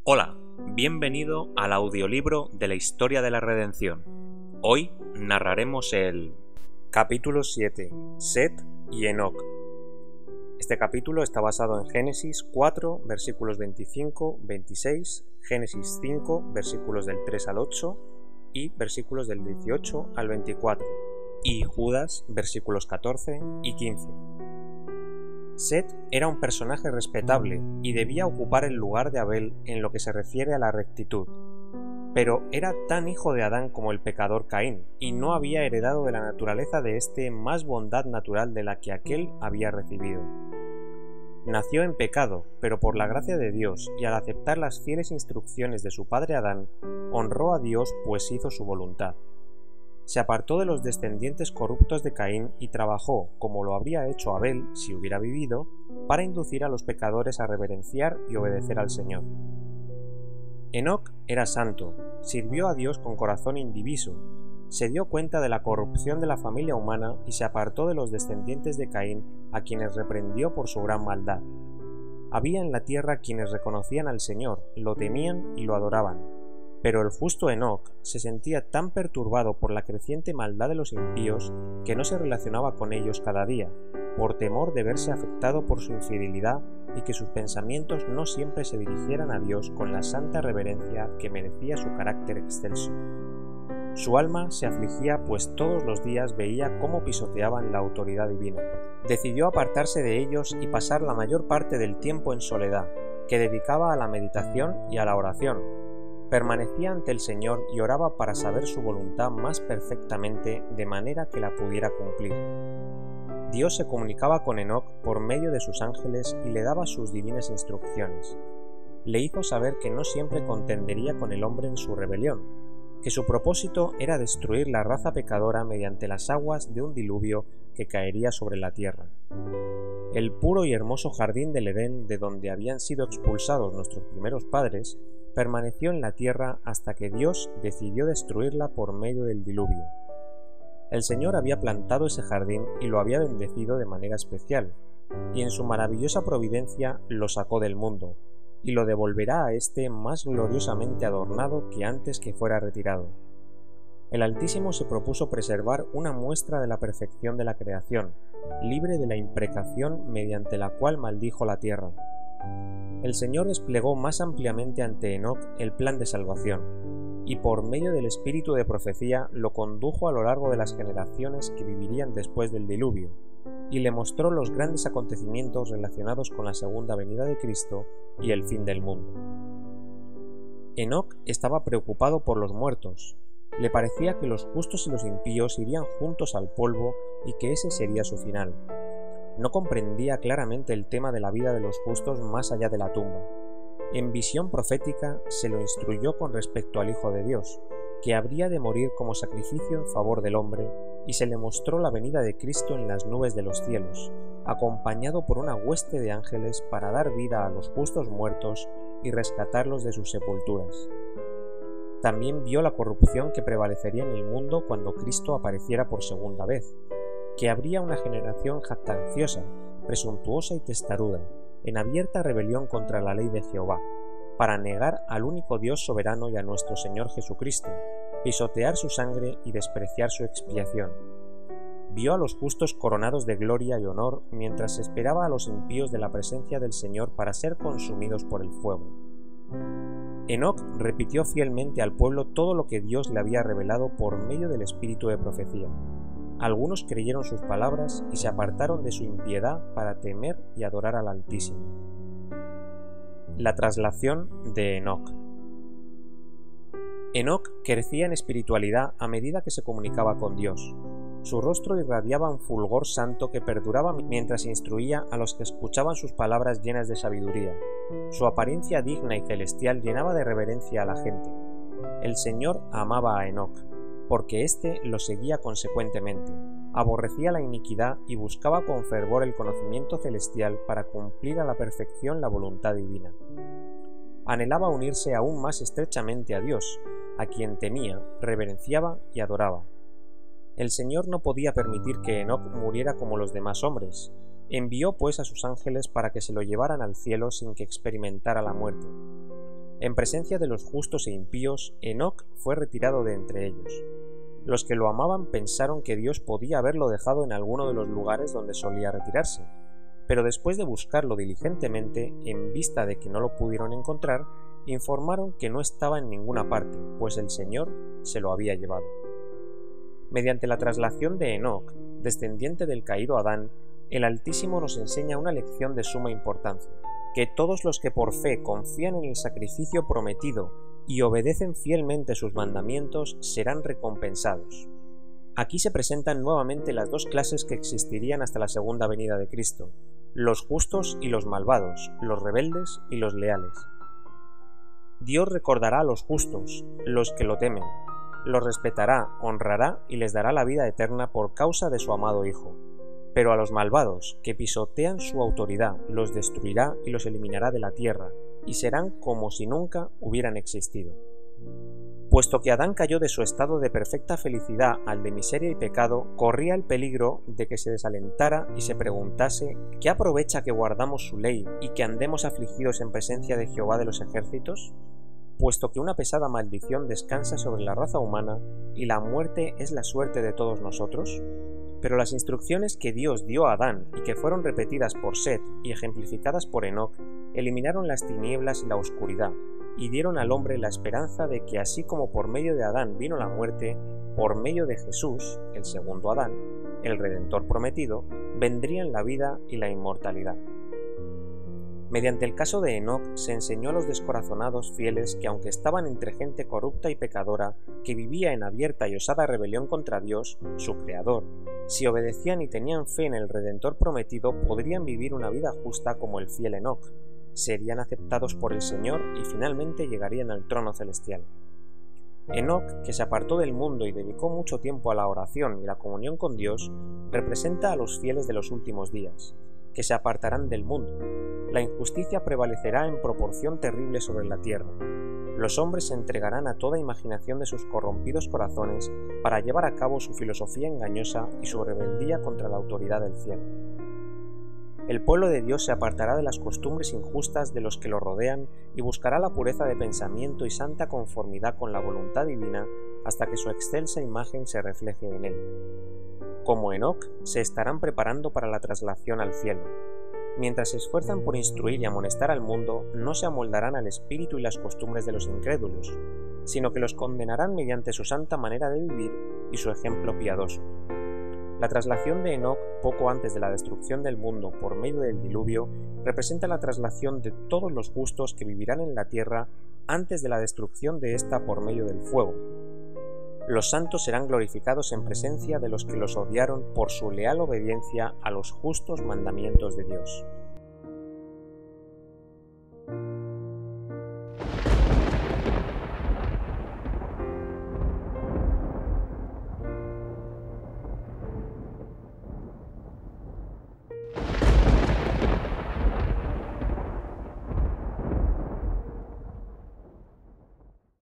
Hola, bienvenido al audiolibro de la historia de la redención. Hoy narraremos el capítulo 7, Set y Enoc. Este capítulo está basado en Génesis 4, versículos 25, 26, Génesis 5, versículos del 3 al 8 y versículos del 18 al 24, y Judas, versículos 14 y 15. Set era un personaje respetable y debía ocupar el lugar de Abel en lo que se refiere a la rectitud, pero era tan hijo de Adán como el pecador Caín, y no había heredado de la naturaleza de éste más bondad natural de la que aquél había recibido. Nació en pecado, pero por la gracia de Dios, y al aceptar las fieles instrucciones de su padre Adán, honró a Dios pues hizo su voluntad. Se apartó de los descendientes corruptos de Caín y trabajó, como lo habría hecho Abel si hubiera vivido, para inducir a los pecadores a reverenciar y obedecer al Señor. Enoc era santo, sirvió a Dios con corazón indiviso, se dio cuenta de la corrupción de la familia humana y se apartó de los descendientes de Caín, a quienes reprendió por su gran maldad. Había en la tierra quienes reconocían al Señor, lo temían y lo adoraban. Pero el justo Enoc se sentía tan perturbado por la creciente maldad de los impíos que no se relacionaba con ellos cada día, por temor de verse afectado por su infidelidad y que sus pensamientos no siempre se dirigieran a Dios con la santa reverencia que merecía su carácter excelso. Su alma se afligía pues todos los días veía cómo pisoteaban la autoridad divina. Decidió apartarse de ellos y pasar la mayor parte del tiempo en soledad, que dedicaba a la meditación y a la oración. Permanecía ante el Señor y oraba para saber su voluntad más perfectamente de manera que la pudiera cumplir. Dios se comunicaba con Enoc por medio de sus ángeles y le daba sus divinas instrucciones. Le hizo saber que no siempre contendería con el hombre en su rebelión, que su propósito era destruir la raza pecadora mediante las aguas de un diluvio que caería sobre la tierra. El puro y hermoso jardín del Edén, de donde habían sido expulsados nuestros primeros padres, permaneció en la tierra hasta que Dios decidió destruirla por medio del diluvio. El Señor había plantado ese jardín y lo había bendecido de manera especial, y en su maravillosa providencia lo sacó del mundo, y lo devolverá a éste más gloriosamente adornado que antes que fuera retirado. El Altísimo se propuso preservar una muestra de la perfección de la creación, libre de la imprecación mediante la cual maldijo la tierra. El Señor desplegó más ampliamente ante Enoc el plan de salvación, y por medio del espíritu de profecía lo condujo a lo largo de las generaciones que vivirían después del diluvio, y le mostró los grandes acontecimientos relacionados con la segunda venida de Cristo y el fin del mundo. Enoc estaba preocupado por los muertos. Le parecía que los justos y los impíos irían juntos al polvo y que ese sería su final. No comprendía claramente el tema de la vida de los justos más allá de la tumba. En visión profética se lo instruyó con respecto al Hijo de Dios, que habría de morir como sacrificio en favor del hombre, y se le mostró la venida de Cristo en las nubes de los cielos, acompañado por una hueste de ángeles para dar vida a los justos muertos y rescatarlos de sus sepulturas. También vio la corrupción que prevalecería en el mundo cuando Cristo apareciera por segunda vez, que habría una generación jactanciosa, presuntuosa y testaruda, en abierta rebelión contra la ley de Jehová, para negar al único Dios soberano y a nuestro Señor Jesucristo, pisotear su sangre y despreciar su expiación. Vio a los justos coronados de gloria y honor mientras esperaba a los impíos de la presencia del Señor para ser consumidos por el fuego. Enoc repitió fielmente al pueblo todo lo que Dios le había revelado por medio del espíritu de profecía. Algunos creyeron sus palabras y se apartaron de su impiedad para temer y adorar al Altísimo. La traslación de Enoc. Enoc crecía en espiritualidad a medida que se comunicaba con Dios. Su rostro irradiaba un fulgor santo que perduraba mientras instruía a los que escuchaban sus palabras llenas de sabiduría. Su apariencia digna y celestial llenaba de reverencia a la gente. El Señor amaba a Enoc, porque éste lo seguía consecuentemente, aborrecía la iniquidad y buscaba con fervor el conocimiento celestial para cumplir a la perfección la voluntad divina. Anhelaba unirse aún más estrechamente a Dios, a quien temía, reverenciaba y adoraba. El Señor no podía permitir que Enoc muriera como los demás hombres. Envió pues a sus ángeles para que se lo llevaran al cielo sin que experimentara la muerte. En presencia de los justos e impíos, Enoc fue retirado de entre ellos. Los que lo amaban pensaron que Dios podía haberlo dejado en alguno de los lugares donde solía retirarse, pero después de buscarlo diligentemente, en vista de que no lo pudieron encontrar, informaron que no estaba en ninguna parte, pues el Señor se lo había llevado. Mediante la traslación de Enoc, descendiente del caído Adán, el Altísimo nos enseña una lección de suma importancia, que todos los que por fe confían en el sacrificio prometido y obedecen fielmente sus mandamientos serán recompensados. Aquí se presentan nuevamente las dos clases que existirían hasta la segunda venida de Cristo, los justos y los malvados, los rebeldes y los leales. Dios recordará a los justos, los que lo temen, los respetará, honrará y les dará la vida eterna por causa de su amado Hijo. Pero a los malvados, que pisotean su autoridad, los destruirá y los eliminará de la tierra, y serán como si nunca hubieran existido. Puesto que Adán cayó de su estado de perfecta felicidad al de miseria y pecado, corría el peligro de que se desalentara y se preguntase: ¿qué aprovecha que guardamos su ley y que andemos afligidos en presencia de Jehová de los ejércitos? Puesto que una pesada maldición descansa sobre la raza humana y la muerte es la suerte de todos nosotros. Pero las instrucciones que Dios dio a Adán y que fueron repetidas por Set y ejemplificadas por Enoc eliminaron las tinieblas y la oscuridad y dieron al hombre la esperanza de que así como por medio de Adán vino la muerte, por medio de Jesús, el segundo Adán, el Redentor prometido, vendrían la vida y la inmortalidad. Mediante el caso de Enoc se enseñó a los descorazonados fieles que aunque estaban entre gente corrupta y pecadora, que vivía en abierta y osada rebelión contra Dios, su Creador, si obedecían y tenían fe en el Redentor prometido, podrían vivir una vida justa como el fiel Enoc, serían aceptados por el Señor y finalmente llegarían al trono celestial. Enoc, que se apartó del mundo y dedicó mucho tiempo a la oración y la comunión con Dios, representa a los fieles de los últimos días, que se apartarán del mundo. La injusticia prevalecerá en proporción terrible sobre la tierra. Los hombres se entregarán a toda imaginación de sus corrompidos corazones para llevar a cabo su filosofía engañosa y su rebeldía contra la autoridad del cielo. El pueblo de Dios se apartará de las costumbres injustas de los que lo rodean y buscará la pureza de pensamiento y santa conformidad con la voluntad divina hasta que su excelsa imagen se refleje en él. Como Enoc, se estarán preparando para la traslación al cielo. Mientras se esfuerzan por instruir y amonestar al mundo, no se amoldarán al espíritu y las costumbres de los incrédulos, sino que los condenarán mediante su santa manera de vivir y su ejemplo piadoso. La traslación de Enoc, poco antes de la destrucción del mundo por medio del diluvio, representa la traslación de todos los justos que vivirán en la tierra antes de la destrucción de ésta por medio del fuego. Los santos serán glorificados en presencia de los que los odiaron por su leal obediencia a los justos mandamientos de Dios.